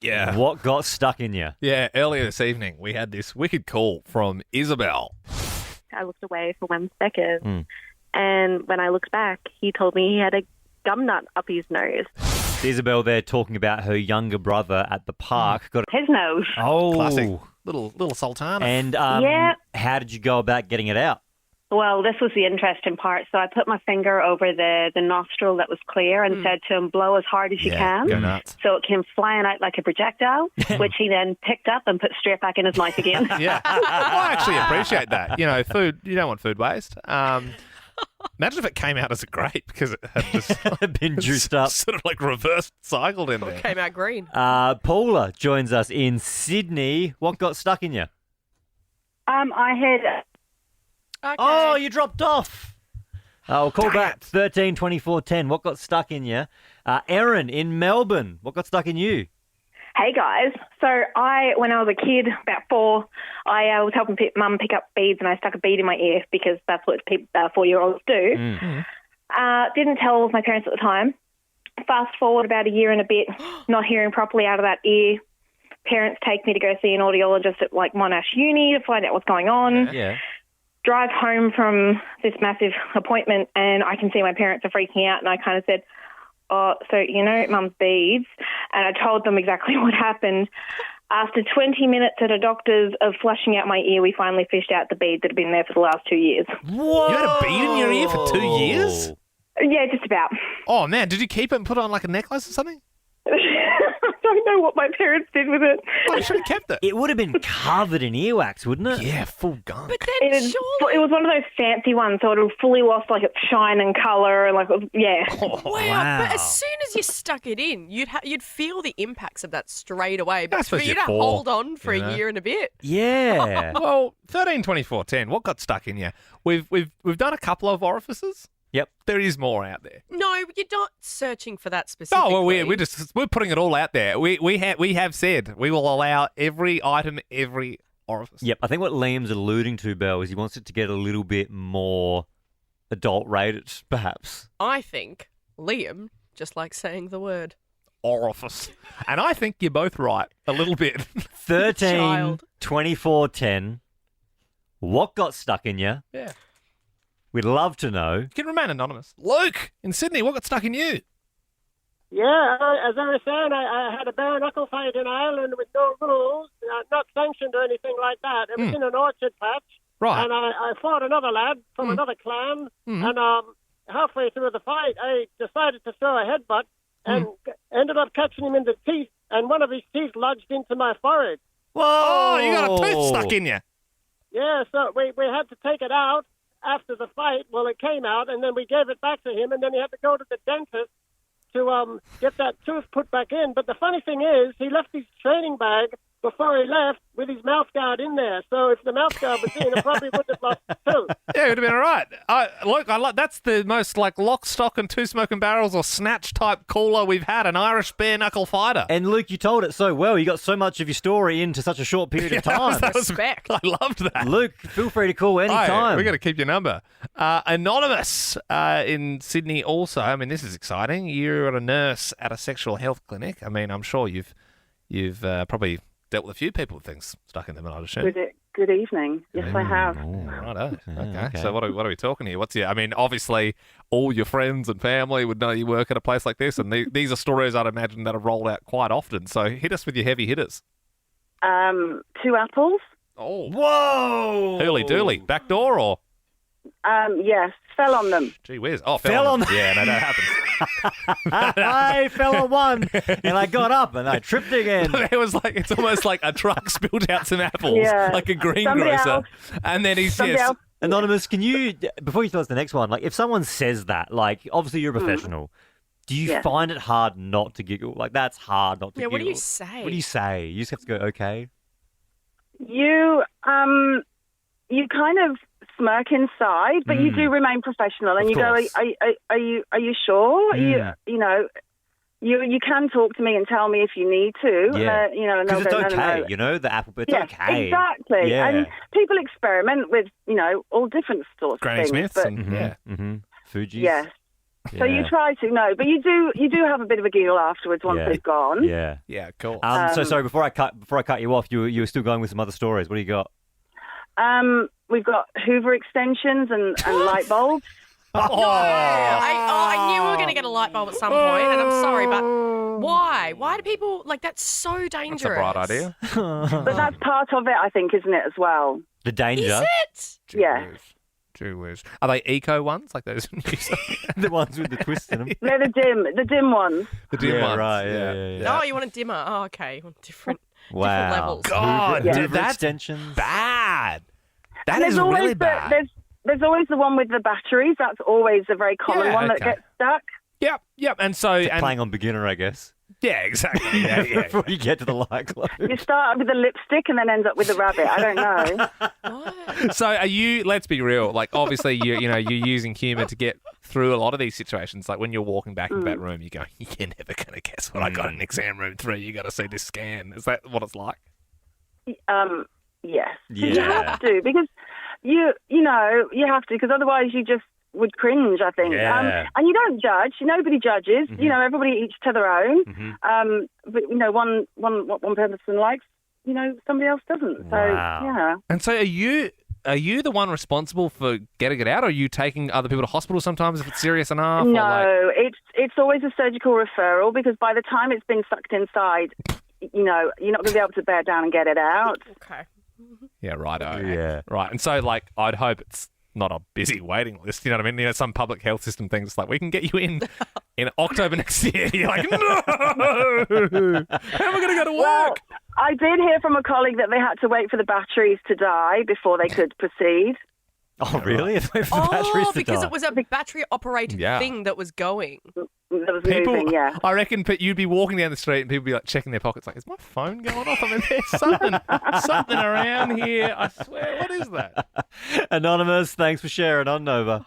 Yeah. What got stuck in you? Yeah, earlier this evening, we had this wicked call from Isabel. I looked away for 1 second, and when I looked back, he told me he had a gum nut up his nose. Isabel there talking about her younger brother at the park. Got His nose. Oh. Classic. Little sultana. And Yeah. how did you go about getting it out? Well, this was the interesting part. So I put my finger over the nostril that was clear and said to him, blow as hard as you can. Go nuts. So it came flying out like a projectile, which he then picked up and put straight back in his mouth again. Yeah. I actually appreciate that. You know, food, you don't want food waste. Imagine if it came out as a grape because it had just Been juiced up. sort of like reverse cycled in there. Came out green. Paula joins us in Sydney. What got stuck in you? I had... Okay. Oh, you dropped off. We'll call back 13 24 10. What got stuck in you? Erin in Melbourne. What got stuck in you? Hey guys, so when I was a kid, about 4, I was helping Mum pick up beads, and I stuck a bead in my ear because that's what 4-year-olds do. Didn't tell my parents at the time. Fast forward about a year and a bit, not hearing properly out of that ear. Parents take me to go see an audiologist at like Monash Uni to find out what's going on. Yeah. Drive home from this massive appointment, and I can see my parents are freaking out, and I kind of said, oh, so, Mum's beads. And I told them exactly what happened. After 20 minutes at a doctor's of flushing out my ear, we finally fished out the bead that had been there for the last 2 years. Whoa. You had a bead in your ear for 2 years? Yeah, just about. Oh, man. Did you keep it and put it on like a necklace or something? I don't know what my parents did with it. Oh, you should have kept it. It would have been covered in earwax, wouldn't it? Yeah, full gunk. But then It surely... was one of those fancy ones, so it had fully lost like its shine and colour, and yeah. Wow. But as soon as you stuck it in, you'd feel the impacts of that straight away. But I for suppose you you're to 4, hold on for you know. a year and a bit. Yeah. Well, 13, 24, 10. What got stuck in you? We've done a couple of orifices. Yep. There is more out there. No, you're not searching for that specifically. Oh, well, we're putting it all out there. We have said we will allow every item, every orifice. Yep. I think what Liam's alluding to, Belle, is he wants it to get a little bit more adult rated, perhaps. I think Liam just likes saying the word. Orifice. And I think you're both right, a little bit. 13 Child. 24 10. What got stuck in you? Yeah. We'd love to know. You can remain anonymous. Luke, in Sydney, what got stuck in you? Yeah, as I was saying, I had a bare knuckle fight in Ireland with no rules, not sanctioned or anything like that. It was in an orchard patch. Right. And I fought another lad from another clan, and halfway through the fight, I decided to throw a headbutt and ended up catching him in the teeth, and one of his teeth lodged into my forehead. Whoa! Oh, you got a tooth stuck in you. Yeah, so we had to take it out after the fight. Well, it came out, and then we gave it back to him, and then he had to go to the dentist to get that tooth put back in. But the funny thing is, he left his training bag before he left with his mouth guard in there. So if the mouth guard was in, it probably wouldn't have lost the tooth. Yeah, it would have been all right. Look, that's the most like lock, stock, and 2 smoking barrels or snatch type caller we've had, an Irish bare knuckle fighter. And Luke, you told it so well. You got so much of your story into such a short period of time. Respect. I loved that. Luke, feel free to call anytime. We're going to keep your number. Anonymous in Sydney also. I mean, this is exciting. You're a nurse at a sexual health clinic. I mean, I'm sure you've probably dealt with a few people with things stuck in them, I'd assume. Good evening. Yes, I have. Righto. Okay. okay. So what are we talking here? I mean, obviously, all your friends and family would know you work at a place like this, and these are stories I'd imagine that have rolled out quite often. So hit us with your heavy hitters. 2 apples. Oh. Whoa! Hurly dooley. Back door or? Yes, fell on them. Gee whiz. Oh, Fell on them. Yeah, no, that happens. I fell on one, and I got up, and I tripped again. It's almost like a truck spilled out some apples, Yeah. like a Somebody greengrocer. else. And then he's Somebody else. Anonymous, can you, before you tell us the next one, like if someone says that, like obviously you're a professional, do you Yeah. find it hard not to giggle? Like that's hard not to Yeah, giggle. what do you say? What do you say? You just have to go, okay. You kind of smirk inside, but you do remain professional, and Of you course. go, "Are you sure? Mm. You can talk to me and tell me if you need to. Yeah. And Because they'll it's go, okay, no, no. the apple, but it's Yes, okay. exactly. Yeah. And people experiment with, all different sorts Granny of things. Smiths but and yeah. Mm-hmm. Fuji's. yes, So you try to but you do have a bit of a giggle afterwards once they've gone. Yeah. Yeah, cool. So sorry, before I cut you off, you were still going with some other stories. What do you got? We've got Hoover extensions and light bulbs. I knew we were going to get a light bulb at some point, and I'm sorry, but why? Why do people that's so dangerous? That's a bright idea. But that's part of it, I think, isn't it, as well? The danger. Is it? Yeah. Gee whiz. Are they eco ones like those? The ones with the twist in them. They're the dim ones. The dim ones. Right. Yeah. Oh, you want a dimmer? Oh, okay. You want different Wow. levels. God, Hoover dude, that's extensions. bad. And That is really bad. There's always the one with the batteries. That's always a very common one that gets stuck. Yep. And so, Playing on beginner, I guess. yeah, exactly. Yeah. Before you get to the light globe. You start with the lipstick and then end up with the rabbit. I don't know. What? So are you? Let's be real. Like, obviously, you're using humour to get through a lot of these situations. Like when you're walking back into that room, you go, "You're never gonna guess what I got in exam room 3. You got to see this scan." Is that what it's like? Yes. Yeah. You have to because you have to because otherwise you just would cringe, I think. Yeah. And you don't judge. Nobody judges. Mhm. Everybody each to their own. Mhm. But one person likes, somebody else doesn't. So Wow. yeah. And so are you the one responsible for getting it out, or are you taking other people to hospital sometimes if it's serious enough? No, it's always a surgical referral because by the time it's been sucked inside, you're not going to be able to bear down and get it out. Okay. Yeah, righto. Yeah. Right. And so, I'd hope it's not a busy waiting list. You know what I mean? Some public health system things like, we can get you in October next year. You're like, no! How am I going to go to work? Well, I did hear from a colleague that they had to wait for the batteries to die before they could proceed. Oh, really? If the batteries to because die. it was a battery-operated thing that was going. That was moving, yeah. I reckon you'd be walking down the street and people would be like checking their pockets like, is my phone going off? I mean, there's something around here. I swear, what is that? Anonymous, thanks for sharing on Nova.